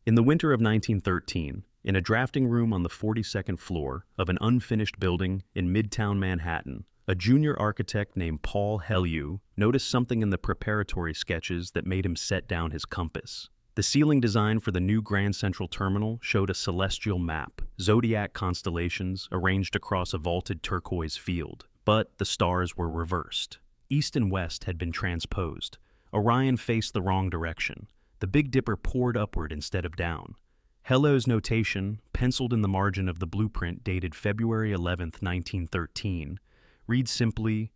In the winter of 1913, in a drafting room on the 42nd floor of an unfinished building in Midtown Manhattan, a junior architect named Paul Hellieu noticed something in the preparatory sketches that made him set down his compass. The ceiling design for the new Grand Central Terminal showed a celestial map, Zodiac constellations arranged across a vaulted turquoise field, but the stars were reversed. East and west had been transposed. Orion faced the wrong direction. The Big Dipper poured upward instead of down. Hellieu's notation, penciled in the margin of the blueprint dated February 11, 1913, reads simply,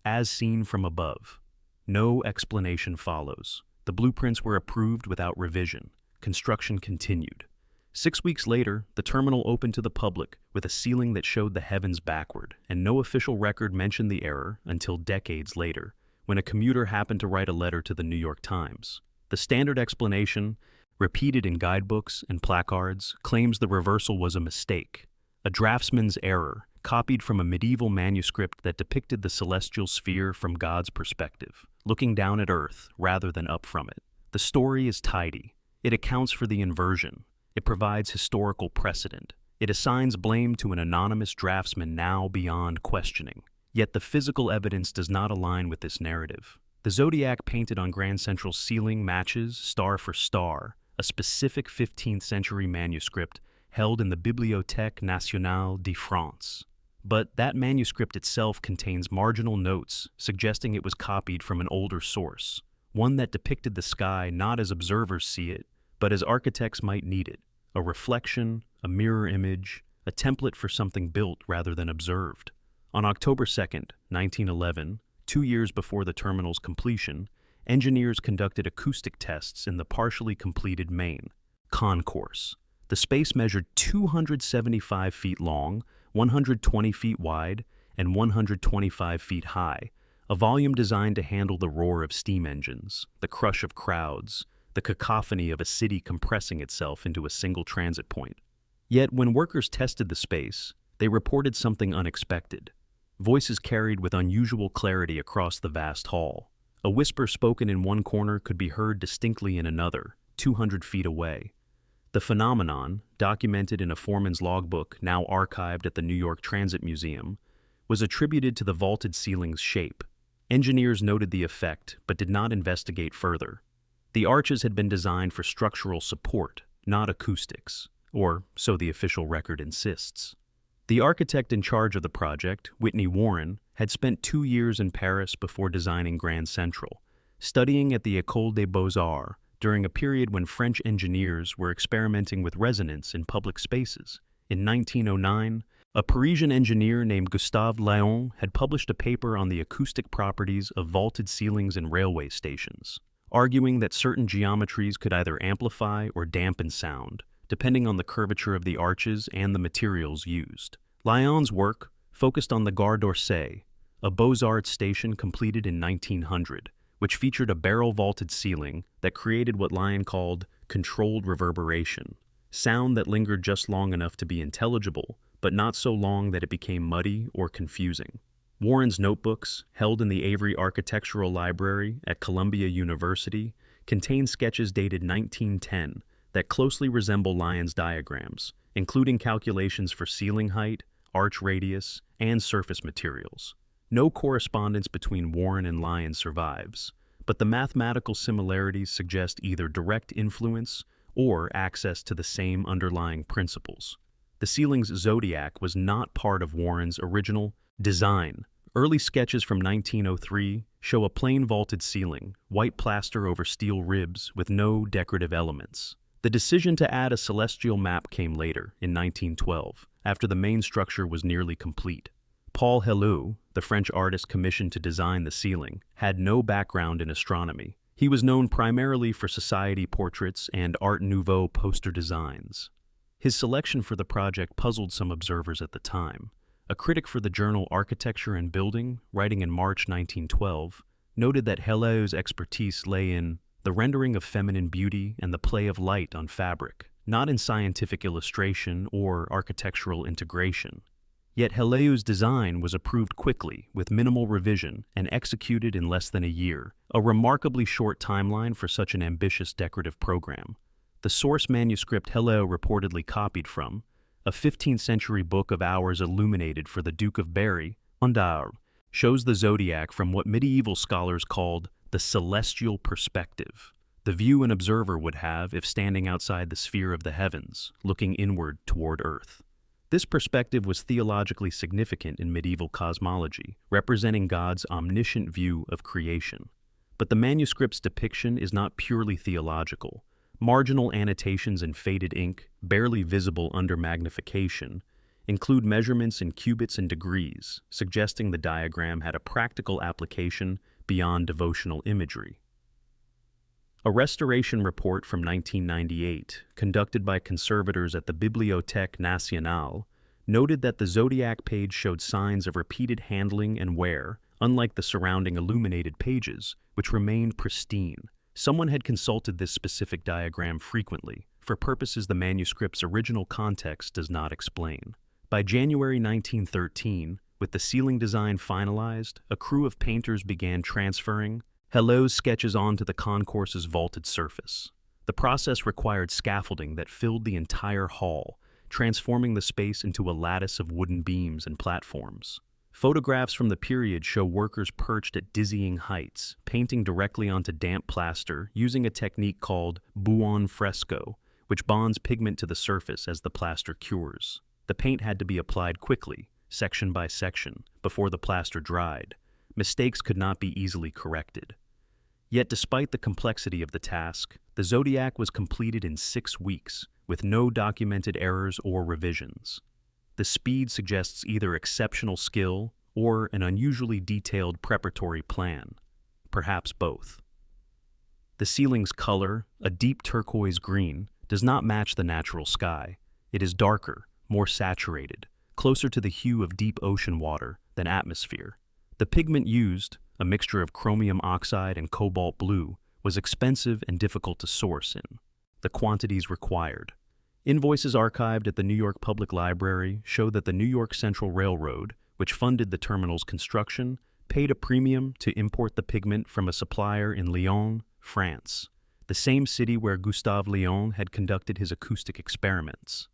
"As seen from above." No explanation follows. The blueprints were approved without revision. Construction continued. 6 weeks later, the terminal opened to the public with a ceiling that showed the heavens backward, and no official record mentioned the error until decades later, when a commuter happened to write a letter to the New York Times. The standard explanation, repeated in guidebooks and placards, claims the reversal was a mistake, a draftsman's error, copied from a medieval manuscript that depicted the celestial sphere from God's perspective, looking down at Earth rather than up from it. The story is tidy. It accounts for the inversion. It provides historical precedent. It assigns blame to an anonymous draftsman now beyond questioning. Yet the physical evidence does not align with this narrative. The Zodiac painted on Grand Central's ceiling matches, star for star, a specific 15th century manuscript held in the Bibliothèque Nationale de France. But that manuscript itself contains marginal notes suggesting it was copied from an older source, one that depicted the sky not as observers see it, but as architects might need it, a reflection, a mirror image, a template for something built rather than observed. On October 2nd, 1911, 2 years before the terminal's completion, engineers conducted acoustic tests in the partially completed main concourse. The space measured 275 feet long, 120 feet wide, and 125 feet high, a volume designed to handle the roar of steam engines, the crush of crowds, the cacophony of a city compressing itself into a single transit point. Yet when workers tested the space, they reported something unexpected. Voices carried with unusual clarity across the vast hall. A whisper spoken in one corner could be heard distinctly in another, 200 feet away. The phenomenon, documented in a foreman's logbook now archived at the New York Transit Museum, was attributed to the vaulted ceiling's shape. Engineers noted the effect, but did not investigate further. The arches had been designed for structural support, not acoustics, or so the official record insists. The architect in charge of the project, Whitney Warren, had spent 2 years in Paris before designing Grand Central, studying at the École des Beaux-Arts during a period when French engineers were experimenting with resonance in public spaces. In 1909, a Parisian engineer named Gustave Léon had published a paper on the acoustic properties of vaulted ceilings in railway stations, arguing that certain geometries could either amplify or dampen sound, depending on the curvature of the arches and the materials used. Léon's work focused on the Gare d'Orsay, a Beaux-Arts station completed in 1900, which featured a barrel-vaulted ceiling that created what Léon called controlled reverberation, sound that lingered just long enough to be intelligible, but not so long that it became muddy or confusing. Warren's notebooks, held in the Avery Architectural Library at Columbia University, contain sketches dated 1910 that closely resemble Léon's diagrams, including calculations for ceiling height, arch radius, and surface materials. No correspondence between Warren and Léon survives, but the mathematical similarities suggest either direct influence or access to the same underlying principles. The ceiling's Zodiac was not part of Warren's original design. Early sketches from 1903 show a plain vaulted ceiling, white plaster over steel ribs with no decorative elements. The decision to add a celestial map came later, in 1912, after the main structure was nearly complete. Paul Hellieu, the French artist commissioned to design the ceiling, had no background in astronomy. He was known primarily for society portraits and Art Nouveau poster designs. His selection for the project puzzled some observers at the time. A critic for the journal Architecture and Building, writing in March 1912, noted that Hellieu's expertise lay in the rendering of feminine beauty and the play of light on fabric, not in scientific illustration or architectural integration. Yet Hellieu's design was approved quickly, with minimal revision, and executed in less than a year, a remarkably short timeline for such an ambitious decorative program. The source manuscript Hello reportedly copied from, a 15th century book of hours illuminated for the Duke of Berry, Ondar, shows the zodiac from what medieval scholars called the celestial perspective, the view an observer would have if standing outside the sphere of the heavens, looking inward toward Earth. This perspective was theologically significant in medieval cosmology, representing God's omniscient view of creation. But the manuscript's depiction is not purely theological. Marginal annotations in faded ink, barely visible under magnification, include measurements in cubits and degrees, suggesting the diagram had a practical application beyond devotional imagery. A restoration report from 1998, conducted by conservators at the Bibliothèque Nationale, noted that the zodiac page showed signs of repeated handling and wear, unlike the surrounding illuminated pages, which remained pristine. Someone had consulted this specific diagram frequently, for purposes the manuscript's original context does not explain. By January 1913, with the ceiling design finalized, a crew of painters began transferring Hello's sketches onto the concourse's vaulted surface. The process required scaffolding that filled the entire hall, transforming the space into a lattice of wooden beams and platforms. Photographs from the period show workers perched at dizzying heights, painting directly onto damp plaster using a technique called buon fresco, which bonds pigment to the surface as the plaster cures. The paint had to be applied quickly, section by section, before the plaster dried. Mistakes could not be easily corrected. Yet despite the complexity of the task, the zodiac was completed in 6 weeks, with no documented errors or revisions. The speed suggests either exceptional skill or an unusually detailed preparatory plan, perhaps both. The ceiling's color, a deep turquoise green, does not match the natural sky. It is darker, more saturated, closer to the hue of deep ocean water than atmosphere. The pigment used, a mixture of chromium oxide and cobalt blue, was expensive and difficult to source in. The quantities required. Invoices archived at the New York Public Library show that the New York Central Railroad, which funded the terminal's construction, paid a premium to import the pigment from a supplier in Lyon, France, the same city where Gustave Lyon had conducted his acoustic experiments.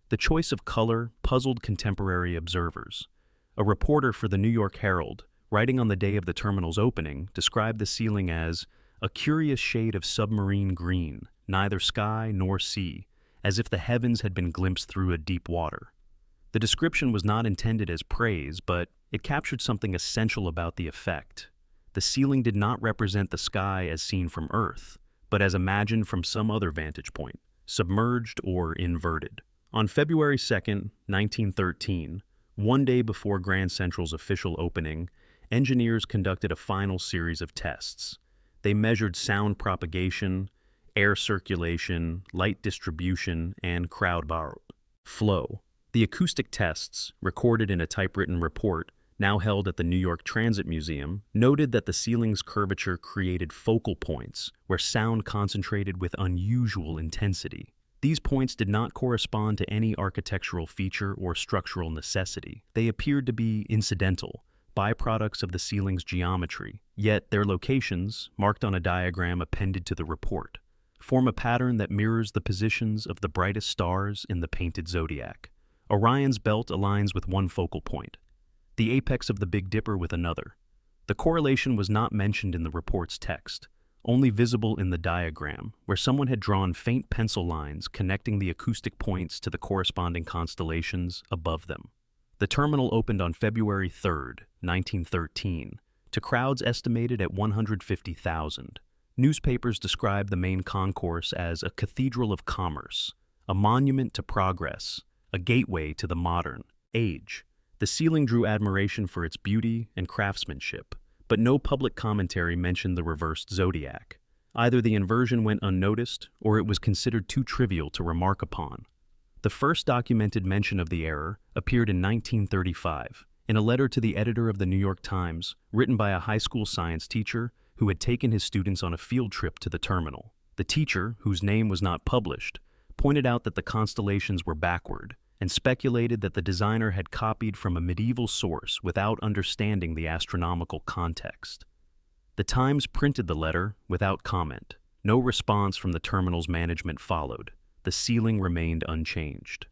The choice of color puzzled contemporary observers. A reporter for the New York Herald, writing on the day of the terminal's opening, described the ceiling as a curious shade of submarine green, neither sky nor sea, as if the heavens had been glimpsed through a deep water. The description was not intended as praise, but it captured something essential about the effect. The ceiling did not represent the sky as seen from Earth, but as imagined from some other vantage point, submerged or inverted. On February 2, 1913, one day before Grand Central's official opening, engineers conducted a final series of tests. They measured sound propagation, air circulation, light distribution, and crowd flow. The acoustic tests, recorded in a typewritten report, now held at the New York Transit Museum, noted that the ceiling's curvature created focal points where sound concentrated with unusual intensity. These points did not correspond to any architectural feature or structural necessity. They appeared to be incidental, byproducts of the ceiling's geometry, yet their locations, marked on a diagram appended to the report, form a pattern that mirrors the positions of the brightest stars in the painted zodiac. Orion's belt aligns with one focal point, the apex of the Big Dipper with another. The correlation was not mentioned in the report's text, only visible in the diagram, where someone had drawn faint pencil lines connecting the acoustic points to the corresponding constellations above them. The terminal opened on February 3, 1913, to crowds estimated at 150,000. Newspapers described the main concourse as a cathedral of commerce, a monument to progress, a gateway to the modern age. The ceiling drew admiration for its beauty and craftsmanship, but no public commentary mentioned the reversed zodiac. Either the inversion went unnoticed, or it was considered too trivial to remark upon. The first documented mention of the error appeared in 1935, in a letter to the editor of the New York Times, written by a high school science teacher who had taken his students on a field trip to the terminal. The teacher, whose name was not published, pointed out that the constellations were backward, and speculated that the designer had copied from a medieval source without understanding the astronomical context. The Times printed the letter without comment, No response from the terminal's management followed. The ceiling remained unchanged.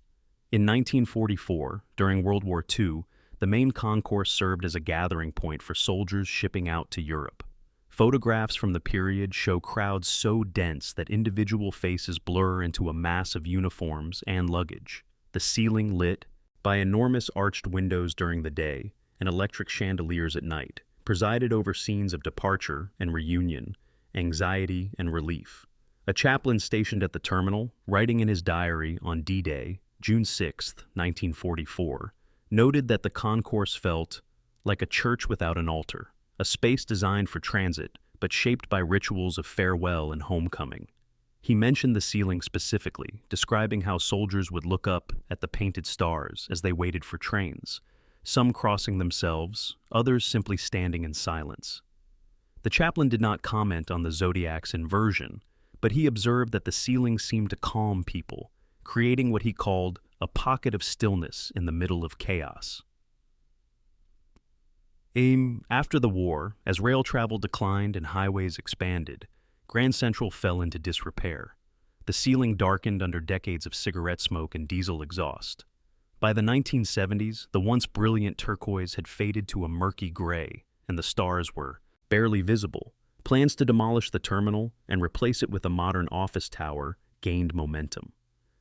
In 1944, during World War II, the main concourse served as a gathering point for soldiers shipping out to Europe. Photographs from the period show crowds so dense that individual faces blur into a mass of uniforms and luggage. The ceiling lit by enormous arched windows during the day and electric chandeliers at night, presided over scenes of departure and reunion, anxiety and relief. A chaplain stationed at the terminal, writing in his diary on D-Day, June 6, 1944, noted that the concourse felt like a church without an altar, a space designed for transit but shaped by rituals of farewell and homecoming. He mentioned the ceiling specifically, describing how soldiers would look up at the painted stars as they waited for trains, some crossing themselves, others simply standing in silence. The chaplain did not comment on the Zodiac's inversion, but he observed that the ceiling seemed to calm people, creating what he called a pocket of stillness in the middle of chaos. After the war, as rail travel declined and highways expanded, Grand Central fell into disrepair. The ceiling darkened under decades of cigarette smoke and diesel exhaust. By the 1970s, the once brilliant turquoise had faded to a murky gray, and the stars were barely visible. Plans to demolish the terminal and replace it with a modern office tower gained momentum.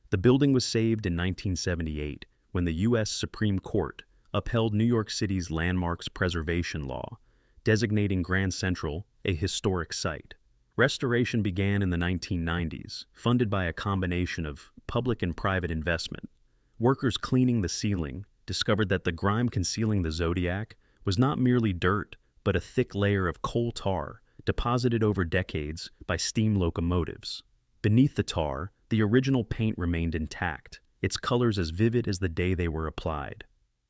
The building was saved in 1978 when the U.S. Supreme Court upheld New York City's landmarks preservation law, designating Grand Central a historic site. Restoration began in the 1990s, funded by a combination of public and private investment. Workers cleaning the ceiling discovered that the grime concealing the Zodiac was not merely dirt, but a thick layer of coal tar deposited over decades by steam locomotives. Beneath the tar, the original paint remained intact, its colors as vivid as the day they were applied.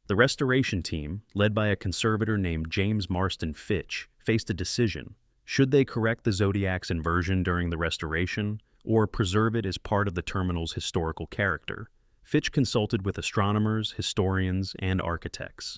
The restoration team, led by a conservator named James Marston Fitch, faced a decision. Should they correct the Zodiac's inversion during the restoration, or preserve it as part of the terminal's historical character? Fitch consulted with astronomers, historians, and architects.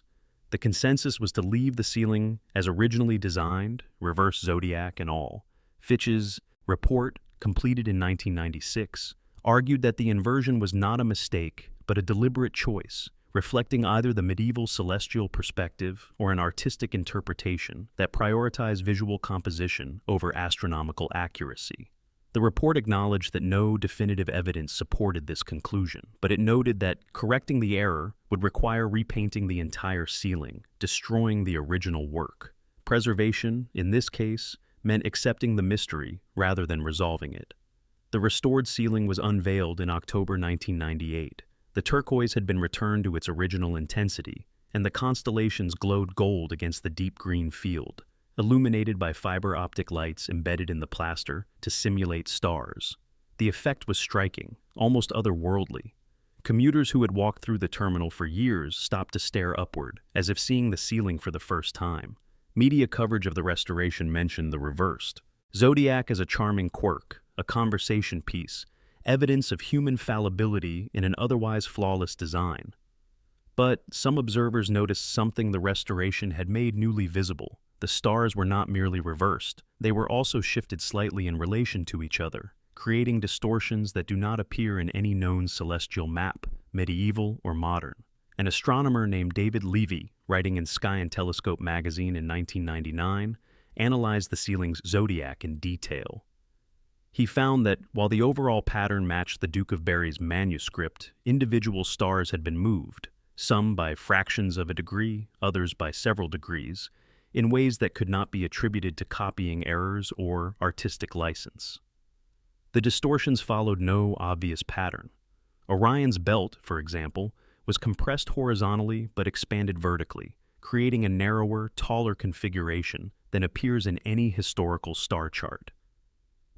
The consensus was to leave the ceiling as originally designed, reverse Zodiac and all. Fitch's report, completed in 1996, argued that the inversion was not a mistake, but a deliberate choice, reflecting either the medieval celestial perspective or an artistic interpretation that prioritized visual composition over astronomical accuracy. The report acknowledged that no definitive evidence supported this conclusion, but it noted that correcting the error would require repainting the entire ceiling, destroying the original work. Preservation, in this case, meant accepting the mystery rather than resolving it. The restored ceiling was unveiled in October 1998. The turquoise had been returned to its original intensity, and the constellations glowed gold against the deep green field, illuminated by fiber optic lights embedded in the plaster to simulate stars. The effect was striking, almost otherworldly. Commuters who had walked through the terminal for years stopped to stare upward, as if seeing the ceiling for the first time. Media coverage of the restoration mentioned the reversed. Zodiac as a charming quirk, a conversation piece, evidence of human fallibility in an otherwise flawless design. But some observers noticed something the restoration had made newly visible. The stars were not merely reversed, they were also shifted slightly in relation to each other, creating distortions that do not appear in any known celestial map, medieval or modern. An astronomer named David Levy, writing in Sky and Telescope magazine in 1999, analyzed the ceiling's zodiac in detail. He found that while the overall pattern matched the Duke of Berry's manuscript, individual stars had been moved, some by fractions of a degree, others by several degrees, in ways that could not be attributed to copying errors or artistic license. The distortions followed no obvious pattern. Orion's belt, for example, was compressed horizontally but expanded vertically, creating a narrower, taller configuration than appears in any historical star chart.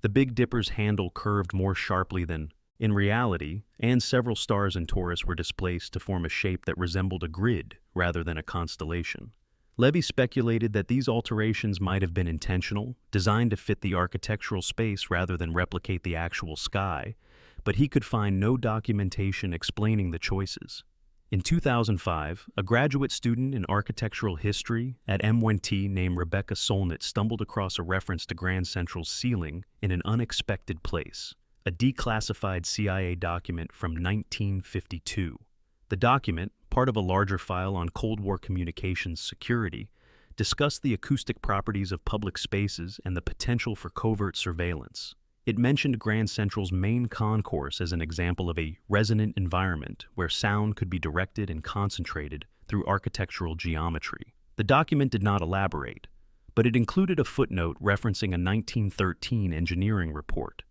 The Big Dipper's handle curved more sharply than in reality, and several stars in Taurus were displaced to form a shape that resembled a grid rather than a constellation. Levy speculated that these alterations might have been intentional, designed to fit the architectural space rather than replicate the actual sky, but he could find no documentation explaining the choices. In 2005, a graduate student in architectural history at MIT named Rebecca Solnit stumbled across a reference to Grand Central's ceiling in an unexpected place, a declassified CIA document from 1952. The document, part of a larger file on Cold War communications security, discussed the acoustic properties of public spaces and the potential for covert surveillance. It mentioned Grand Central's main concourse as an example of a resonant environment where sound could be directed and concentrated through architectural geometry. The document did not elaborate, but it included a footnote referencing a 1913 engineering report,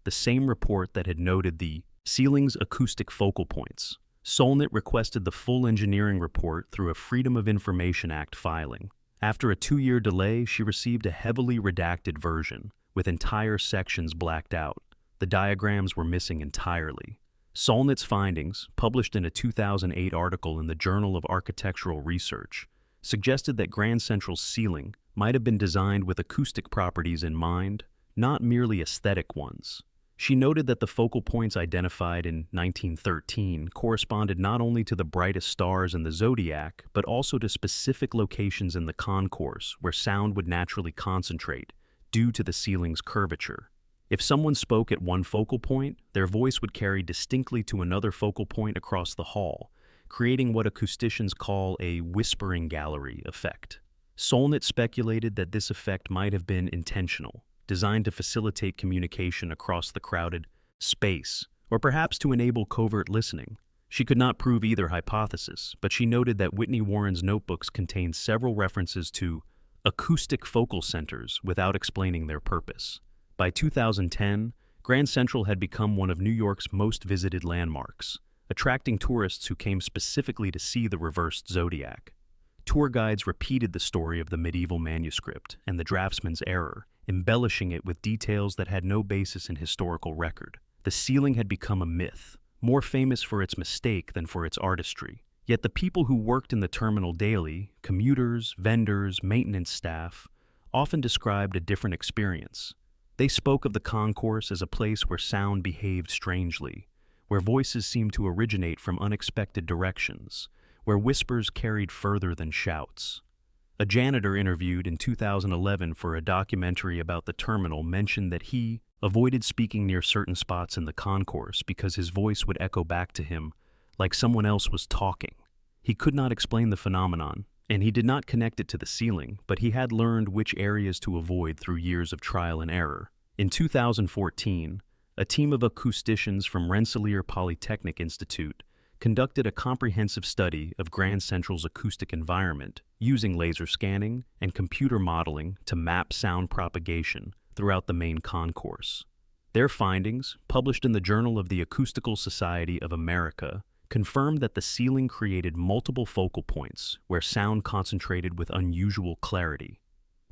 the same report that had noted the ceiling's acoustic focal points. Solnit requested the full engineering report through a Freedom of Information Act filing. After a 2-year delay, she received a heavily redacted version, with entire sections blacked out. The diagrams were missing entirely. Solnit's findings, published in a 2008 article in the Journal of Architectural Research, suggested that Grand Central's ceiling might have been designed with acoustic properties in mind, not merely aesthetic ones. She noted that the focal points identified in 1913 corresponded not only to the brightest stars in the Zodiac, but also to specific locations in the concourse where sound would naturally concentrate due to the ceiling's curvature. If someone spoke at one focal point, their voice would carry distinctly to another focal point across the hall, creating what acousticians call a whispering gallery effect. Solnit speculated that this effect might have been intentional, designed to facilitate communication across the crowded space, or perhaps to enable covert listening. She could not prove either hypothesis, but she noted that Whitney Warren's notebooks contained several references to acoustic focal centers without explaining their purpose. By 2010, Grand Central had become one of New York's most visited landmarks, attracting tourists who came specifically to see the reversed Zodiac. Tour guides repeated the story of the medieval manuscript and the draftsman's error, embellishing it with details that had no basis in historical record. The ceiling had become a myth, more famous for its mistake than for its artistry. Yet the people who worked in the terminal daily, commuters, vendors, maintenance staff, often described a different experience. They spoke of the concourse as a place where sound behaved strangely, where voices seemed to originate from unexpected directions, where whispers carried further than shouts. A janitor interviewed in 2011 for a documentary about the terminal mentioned that he avoided speaking near certain spots in the concourse because his voice would echo back to him like someone else was talking. He could not explain the phenomenon, and he did not connect it to the ceiling, but he had learned which areas to avoid through years of trial and error. In 2014, a team of acousticians from Rensselaer Polytechnic Institute conducted a comprehensive study of Grand Central's acoustic environment using laser scanning and computer modeling to map sound propagation throughout the main concourse. Their findings, published in the Journal of the Acoustical Society of America, confirmed that the ceiling created multiple focal points where sound concentrated with unusual clarity.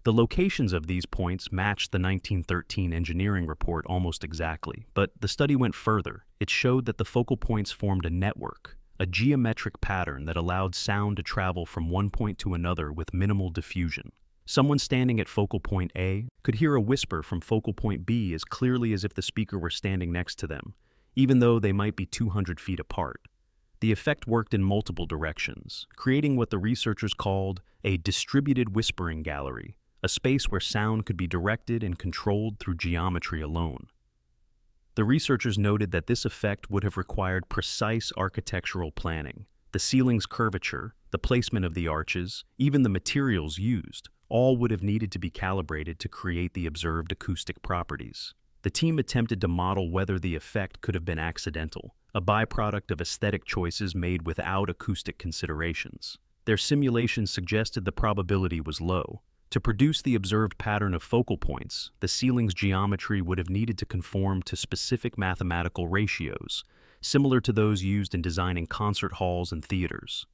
The locations of these points matched the 1913 engineering report almost exactly, but the study went further. It showed that the focal points formed a network, a geometric pattern that allowed sound to travel from one point to another with minimal diffusion. Someone standing at focal point A could hear a whisper from focal point B as clearly as if the speaker were standing next to them, even though they might be 200 feet apart. The effect worked in multiple directions, creating what the researchers called a distributed whispering gallery, a space where sound could be directed and controlled through geometry alone. The researchers noted that this effect would have required precise architectural planning. The ceiling's curvature, the placement of the arches, even the materials used, all would have needed to be calibrated to create the observed acoustic properties. The team attempted to model whether the effect could have been accidental, a byproduct of aesthetic choices made without acoustic considerations. Their simulations suggested the probability was low. To produce the observed pattern of focal points, the ceiling's geometry would have needed to conform to specific mathematical ratios, similar to those used in designing concert halls and theaters.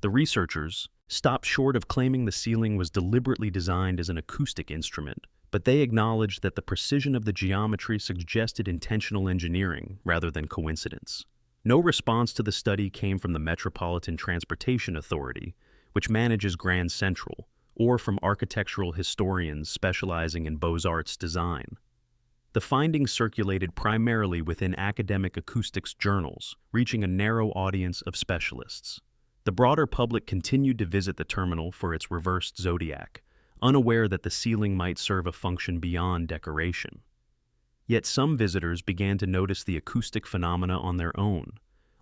The researchers stopped short of claiming the ceiling was deliberately designed as an acoustic instrument, but they acknowledged that the precision of the geometry suggested intentional engineering rather than coincidence. No response to the study came from the Metropolitan Transportation Authority, which manages Grand Central, or from architectural historians specializing in Beaux-Arts design. The findings circulated primarily within academic acoustics journals, reaching a narrow audience of specialists. The broader public continued to visit the terminal for its reversed zodiac, unaware that the ceiling might serve a function beyond decoration. Yet some visitors began to notice the acoustic phenomena on their own.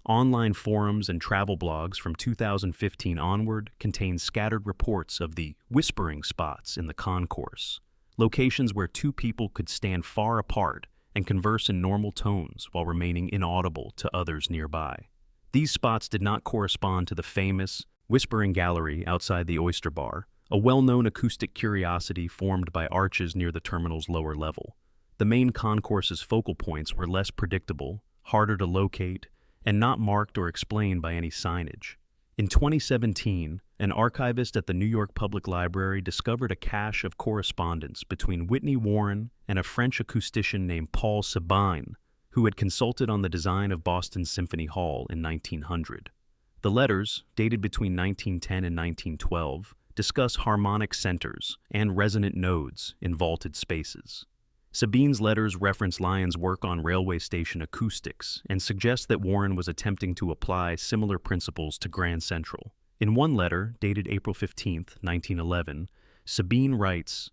Online forums and travel blogs from 2015 onward contain scattered reports of the whispering spots in the concourse, locations where two people could stand far apart and converse in normal tones while remaining inaudible to others nearby. These spots did not correspond to the famous Whispering Gallery outside the Oyster Bar, a well-known acoustic curiosity formed by arches near the terminal's lower level. The main concourse's focal points were less predictable, harder to locate, and not marked or explained by any signage. In 2017, an archivist at the New York Public Library discovered a cache of correspondence between Whitney Warren and a French acoustician named Paul Sabine, who had consulted on the design of Boston's Symphony Hall in 1900. The letters, dated between 1910 and 1912, discuss harmonic centers and resonant nodes in vaulted spaces. Sabine's letters reference Lyon's work on railway station acoustics and suggest that Warren was attempting to apply similar principles to Grand Central. In one letter, dated April 15, 1911, Sabine writes,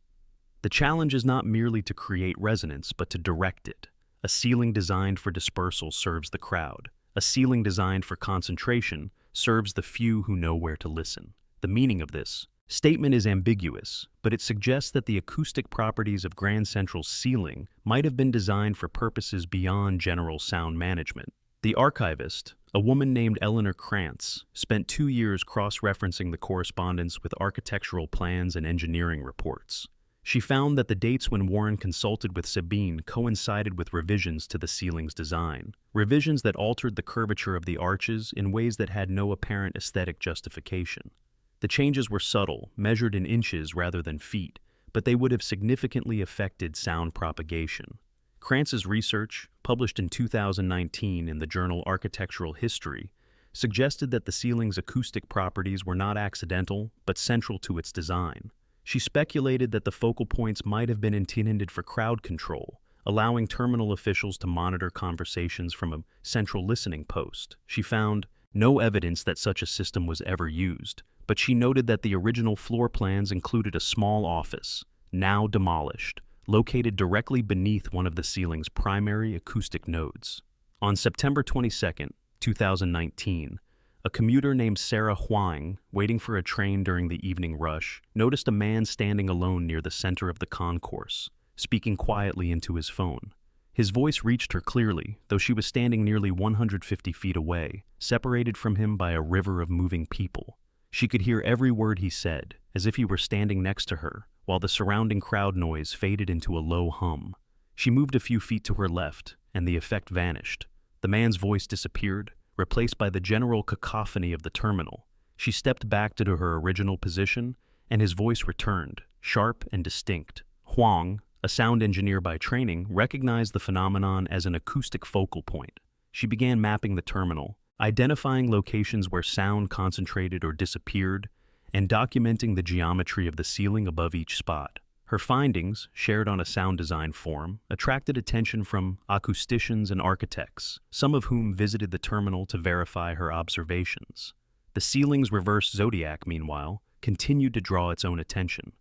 "The challenge is not merely to create resonance, but to direct it. A ceiling designed for dispersal serves the crowd. A ceiling designed for concentration serves the few who know where to listen." The meaning of this statement is ambiguous, but it suggests that the acoustic properties of Grand Central's ceiling might have been designed for purposes beyond general sound management. The archivist, a woman named Eleanor Krantz, spent 2 years cross-referencing the correspondence with architectural plans and engineering reports. She found that the dates when Warren consulted with Sabine coincided with revisions to the ceiling's design, revisions that altered the curvature of the arches in ways that had no apparent aesthetic justification. The changes were subtle, measured in inches rather than feet, but they would have significantly affected sound propagation. Krantz's research, published in 2019 in the journal Architectural History, suggested that the ceiling's acoustic properties were not accidental, but central to its design. She speculated that the focal points might have been intended for crowd control, allowing terminal officials to monitor conversations from a central listening post. She found no evidence that such a system was ever used, but she noted that the original floor plans included a small office, now demolished, located directly beneath one of the ceiling's primary acoustic nodes. On September 22, 2019, a commuter named Sarah Huang, waiting for a train during the evening rush, noticed a man standing alone near the center of the concourse, speaking quietly into his phone. His voice reached her clearly, though she was standing nearly 150 feet away, separated from him by a river of moving people. She could hear every word he said, as if he were standing next to her, while the surrounding crowd noise faded into a low hum. She moved a few feet to her left, and the effect vanished. The man's voice disappeared, replaced by the general cacophony of the terminal. She stepped back to her original position, and his voice returned, sharp and distinct. Huang, a sound engineer by training, recognized the phenomenon as an acoustic focal point. She began mapping the terminal, identifying locations where sound concentrated or disappeared, and documenting the geometry of the ceiling above each spot. Her findings, shared on a sound design forum, attracted attention from acousticians and architects, some of whom visited the terminal to verify her observations. The ceiling's reverse zodiac, meanwhile, continued to draw its own attention.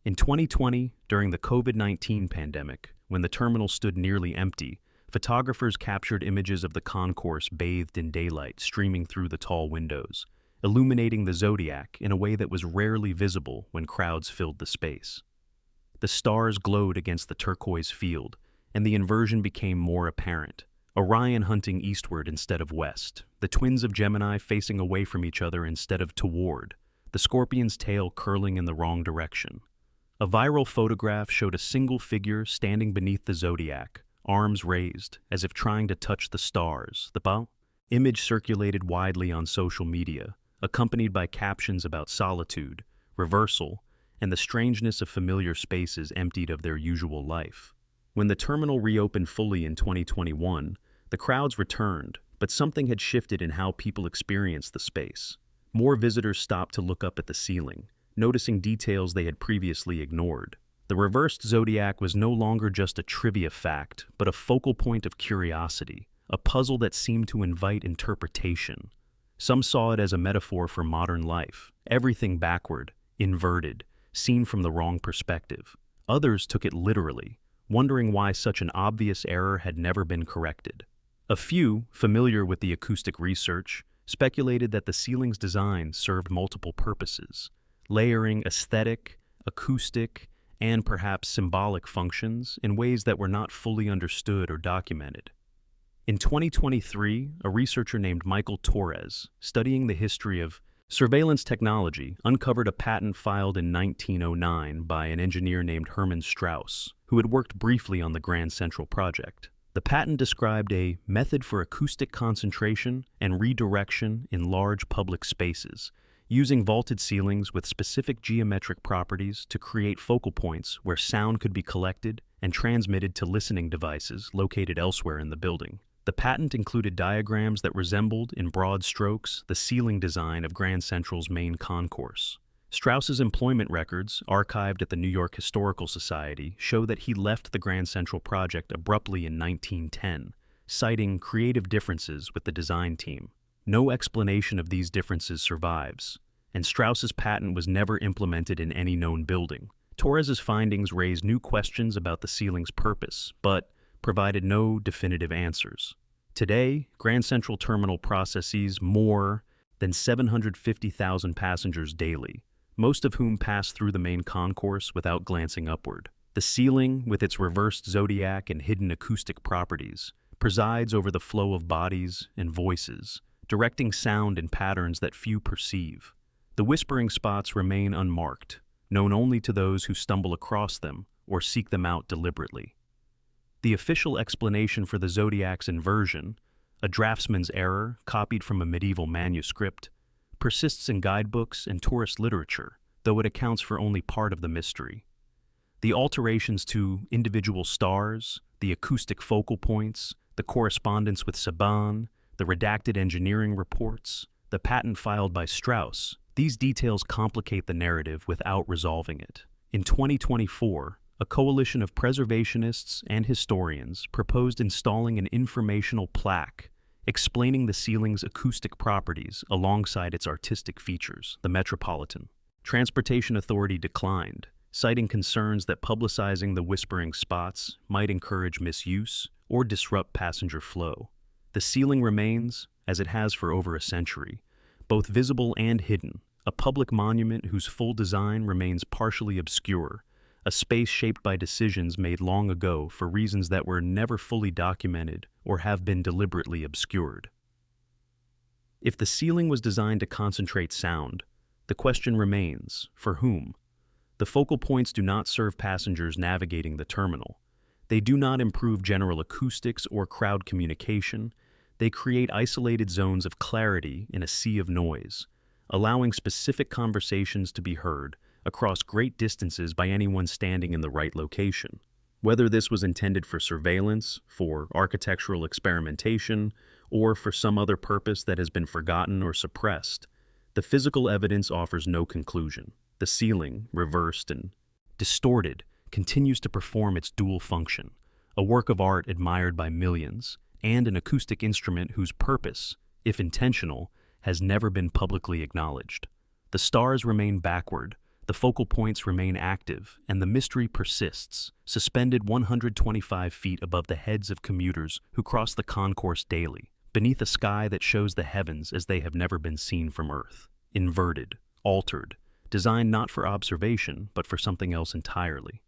In 2020, during the COVID-19 pandemic, when the terminal stood nearly empty, photographers captured images of the concourse bathed in daylight streaming through the tall windows, illuminating the zodiac in a way that was rarely visible when crowds filled the space. The stars glowed against the turquoise field, and the inversion became more apparent. Orion hunting eastward instead of west, the twins of Gemini facing away from each other instead of toward, the scorpion's tail curling in the wrong direction. A viral photograph showed a single figure standing beneath the zodiac, arms raised, as if trying to touch the stars. The image circulated widely on social media, accompanied by captions about solitude, reversal, and the strangeness of familiar spaces emptied of their usual life. When the terminal reopened fully in 2021, the crowds returned, but something had shifted in how people experienced the space. More visitors stopped to look up at the ceiling, noticing details they had previously ignored. The reversed zodiac was no longer just a trivia fact, but a focal point of curiosity, a puzzle that seemed to invite interpretation. Some saw it as a metaphor for modern life, everything backward, inverted, seen from the wrong perspective. Others took it literally, wondering why such an obvious error had never been corrected. A few, familiar with the acoustic research, speculated that the ceiling's design served multiple purposes, layering aesthetic, acoustic, and perhaps symbolic functions in ways that were not fully understood or documented. In 2023, a researcher named Michael Torres, studying the history of surveillance technology, uncovered a patent filed in 1909 by an engineer named Hermann Strauss, who had worked briefly on the Grand Central Project. The patent described a method for acoustic concentration and redirection in large public spaces, using vaulted ceilings with specific geometric properties to create focal points where sound could be collected and transmitted to listening devices located elsewhere in the building. The patent included diagrams that resembled, in broad strokes, the ceiling design of Grand Central's main concourse. Strauss's employment records, archived at the New York Historical Society, show that he left the Grand Central Project abruptly in 1910, citing creative differences with the design team. No explanation of these differences survives, and Strauss's patent was never implemented in any known building. Torres's findings raised new questions about the ceiling's purpose, but provided no definitive answers. Today, Grand Central Terminal processes more than 750,000 passengers daily, most of whom pass through the main concourse without glancing upward. The ceiling, with its reversed zodiac and hidden acoustic properties, presides over the flow of bodies and voices, directing sound in patterns that few perceive. The whispering spots remain unmarked, known only to those who stumble across them or seek them out deliberately. The official explanation for the zodiac's inversion, a draftsman's error copied from a medieval manuscript, persists in guidebooks and tourist literature, though it accounts for only part of the mystery. The alterations to individual stars, the acoustic focal points, the correspondence with Saban, the redacted engineering reports, the patent filed by Strauss, these details complicate the narrative without resolving it. In 2024, a coalition of preservationists and historians proposed installing an informational plaque explaining the ceiling's acoustic properties alongside its artistic features. The Metropolitan Transportation Authority declined, citing concerns that publicizing the whispering spots might encourage misuse or disrupt passenger flow. The ceiling remains, as it has for over a century, both visible and hidden, a public monument whose full design remains partially obscure, a space shaped by decisions made long ago for reasons that were never fully documented or have been deliberately obscured. If the ceiling was designed to concentrate sound, the question remains, for whom? The focal points do not serve passengers navigating the terminal. They do not improve general acoustics or crowd communication. They create isolated zones of clarity in a sea of noise, allowing specific conversations to be heard across great distances by anyone standing in the right location. Whether this was intended for surveillance, for architectural experimentation, or for some other purpose that has been forgotten or suppressed, the physical evidence offers no conclusion. The ceiling, reversed and distorted, continues to perform its dual function, a work of art admired by millions, and an acoustic instrument whose purpose, if intentional, has never been publicly acknowledged. The stars remain backward, the focal points remain active, and the mystery persists, suspended 125 feet above the heads of commuters who cross the concourse daily, beneath a sky that shows the heavens as they have never been seen from Earth. Inverted, altered, designed not for observation, but for something else entirely.